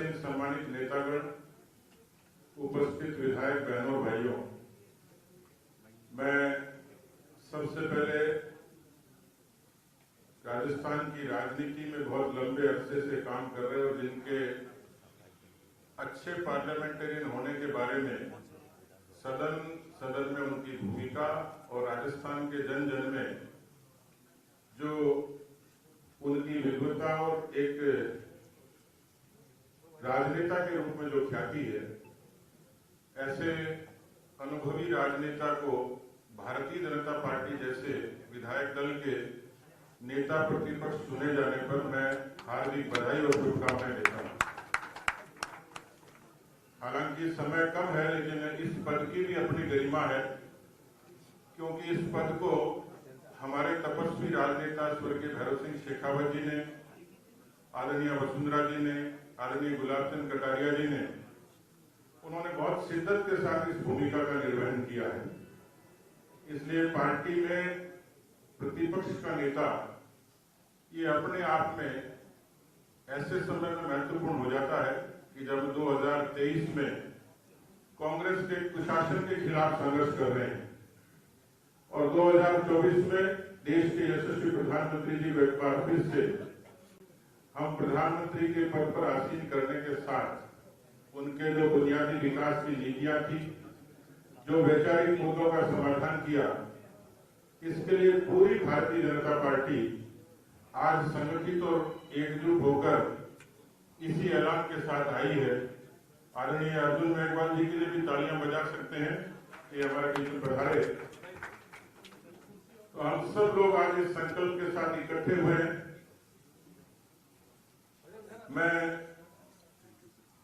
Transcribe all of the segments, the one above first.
आसीन सम्मानित नेतागण, उपस्थित विधायक बहनों और भाइयों, मैं सबसे पहले राजस्थान की राजनीति में बहुत लंबे अरसे से काम कर रहे और जिनके अच्छे पार्लियामेंटेरियन होने के बारे में सदन में उनकी भूमिका और राजस्थान के जन जन में जो उनकी विद्वता और एक राजनेता के रूप में जो ख्याति है, ऐसे अनुभवी राजनेता को भारतीय जनता पार्टी जैसे विधायक दल के नेता प्रतिपक्ष चुने जाने पर मैं हार्दिक बधाई और शुभकामनाएं देता हूं। हालांकि समय कम है, लेकिन इस पद की भी अपनी गरिमा है, क्योंकि इस पद को हमारे तपस्वी राजनेता स्वर्गीय भैरव सिंह शेखावत जी ने, आदरणीय वसुंधरा जी ने, आदरणीय गुलाब चंद कटारिया जी ने, उन्होंने बहुत शिद्दत के साथ इस भूमिका का निर्वहन किया है। इसलिए पार्टी में प्रतिपक्ष का नेता ये अपने आप में ऐसे समय में महत्वपूर्ण हो जाता है कि जब 2023 में कांग्रेस के कुशासन के खिलाफ संघर्ष कर रहे हैं और 2024 में देश के यशस्वी प्रधानमंत्री जी को एक बार फिर से हम प्रधानमंत्री के पद पर आसीन करने के साथ उनके जो बुनियादी विकास की नीतियां थी, जो वैचारिक मुद्दों का समाधान किया, इसके लिए पूरी भारतीय जनता पार्टी आज संगठित और एकजुट होकर इसी ऐलान के साथ आई है। आदरणीय अर्जुन मेघवाल जी के लिए भी तालियां बजा सकते हैं, ये हमारे बीच में पधारे। तो हम सब लोग आज इस संकल्प के साथ इकट्ठे हुए हैं। मैं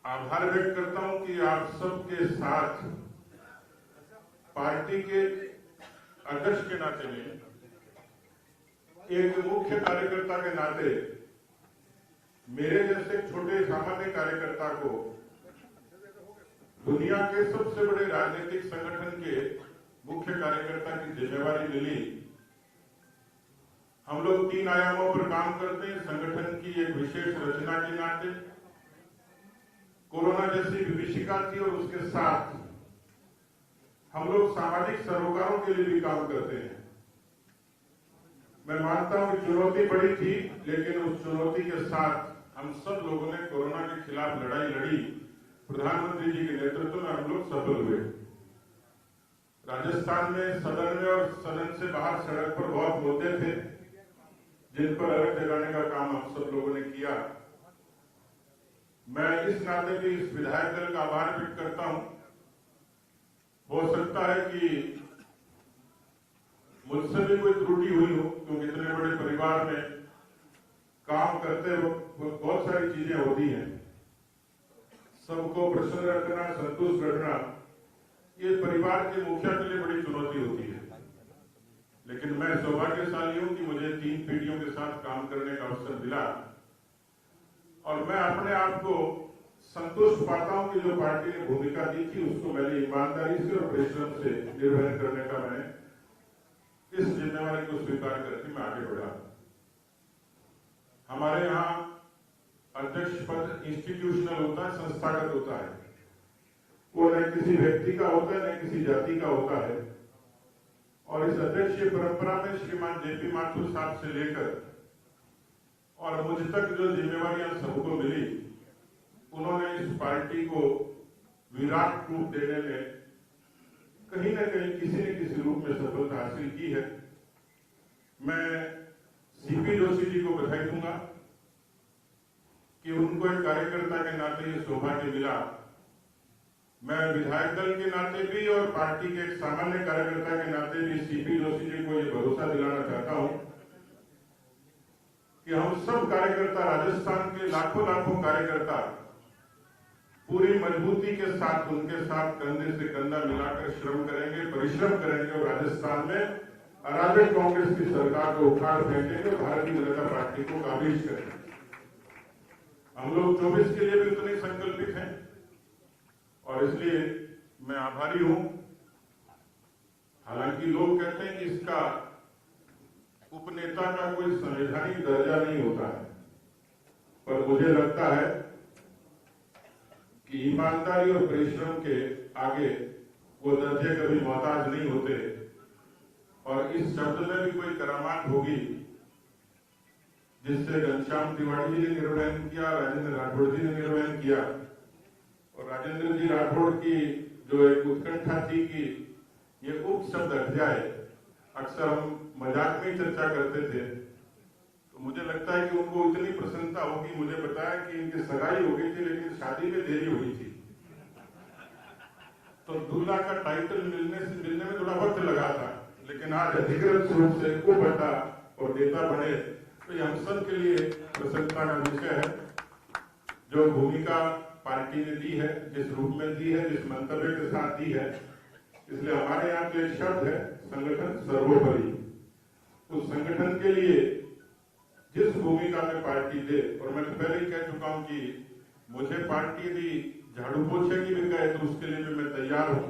आभार व्यक्त करता हूं कि आप सबके साथ पार्टी के अध्यक्ष के नाते में, एक मुख्य कार्यकर्ता के नाते, मेरे जैसे छोटे सामान्य कार्यकर्ता को दुनिया के सबसे बड़े राजनीतिक संगठन के मुख्य कार्यकर्ता की जिम्मेवारी मिली। हम लोग 3 आयामों पर काम करते हैं। संगठन की एक विशेष रचना के नाते, कोरोना जैसी विभीषिका थी और उसके साथ हम लोग सामाजिक सरोकारों के लिए भी काम करते हैं। मैं मानता हूं कि चुनौती बड़ी थी, लेकिन उस चुनौती के साथ हम सब लोगों ने कोरोना के खिलाफ लड़ाई लड़ी। प्रधानमंत्री जी के नेतृत्व में हम लोग सफल हुए। राजस्थान में सदन में और सदन से बाहर सड़क पर बहुत मुद्दे थे जिन पर अलग जगाने का काम हम सब लोगों ने किया। मैं इस नाते भी इस विधायक दल का आभार व्यक्त करता हूं। हो सकता है कि मुझसे भी कोई त्रुटि हुई हो, क्योंकि इतने बड़े परिवार में काम करते वक्त बहुत सारी चीजें होती हैं। सबको प्रसन्न रखना, संतुष्ट रखना, ये परिवार के मुखिया के लिए बड़ी चुनौती होती है। लेकिन मैं सौभाग्यशाली हूं कि मुझे 3 पीढ़ियों के साथ काम करने का अवसर मिला और मैं अपने आप को संतुष्ट पाता हूं कि जो पार्टी ने भूमिका दी थी उसको मैंने ईमानदारी से और परिश्रम से निर्वहन करने का मैंने इस जिम्मेवारी को स्वीकार करके मैं आगे बढ़ा। हमारे यहाँ अध्यक्ष पद इंस्टीट्यूशनल होता है, संस्थागत होता है। वो न किसी व्यक्ति का होता है, न किसी जाति का होता है। और इस अध्यक्षीय परंपरा में श्रीमान जेपी माथुर साहब से लेकर और मुझ तक जो जिम्मेवारियां सबको मिली, उन्होंने इस पार्टी को विराट रूप देने में कहीं न कहीं किसी न किसी रूप में सफलता हासिल की है। मैं सीपी जोशी जी को बधाई दूंगा कि उनको एक कार्यकर्ता के नाते ये सौभाग्य मिला। मैं विधायक दल के नाते भी और पार्टी के एक सामान्य कार्यकर्ता के नाते भी सीपी जोशी जी को ये भरोसा दिलाना चाहता हूं कि हम सब कार्यकर्ता, राजस्थान के लाखों कार्यकर्ता पूरी मजबूती के साथ उनके साथ कंधे से कंधा मिलाकर श्रम करेंगे, परिश्रम करेंगे और राजस्थान में अराजक कांग्रेस की सरकार को उखाड़ फेंकेंगे, भारतीय जनता पार्टी को काबिज करेंगे। हम लोग 24 के लिए भी उतने संकल्पित हैं और इसलिए मैं आभारी हूं। हालांकि लोग कहते हैं कि इसका उपनेता का कोई संवैधानिक दर्जा नहीं होता है, पर मुझे लगता है कि ईमानदारी और परिश्रम के आगे वो दर्जे कभी मोहताज नहीं होते, और इस शब्द में भी कोई करामात होगी जिससे घनश्याम तिवारी जी ने निर्वहन किया, राजेंद्र राठौड़ जी ने निर्वहन किया। और राजेंद्र जी राठौड़ की जो एक उत्कंठा थी कि ये उप शब्द हट जाए, अक्सर हम मजाक में चर्चा करते थे, तो मुझे लगता है कि उनको इतनी प्रसन्नता होगी। मुझे बताया कि इनकी सगाई हो गई थी लेकिन शादी में देरी हुई थी, तो दूल्हा का टाइटल मिलने में थोड़ा वक्त लगा था, लेकिन आज अधिकृत रूप से को बता और नेता बने, तो ये हम सब के लिए प्रसन्नता का विषय है। जो भूमिका पार्टी ने दी है, जिस रूप में दी है, जिस मंतव्य के साथ दी है, इसलिए हमारे यहाँ तो एक शब्द है, संगठन सर्वोपरि। उस संगठन के लिए जिस भूमिका में पार्टी दे, और मैं पहले ही कह चुका हूं कि मुझे पार्टी यदि झाड़ू पोछे की भी कहे तो उसके लिए भी मैं तैयार हूं।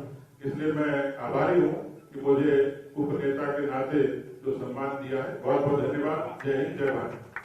इसलिए मैं आभारी हूं कि मुझे उपनेता के नाते जो सम्मान दिया है। बहुत बहुत धन्यवाद। जय हिंद, जय भारत।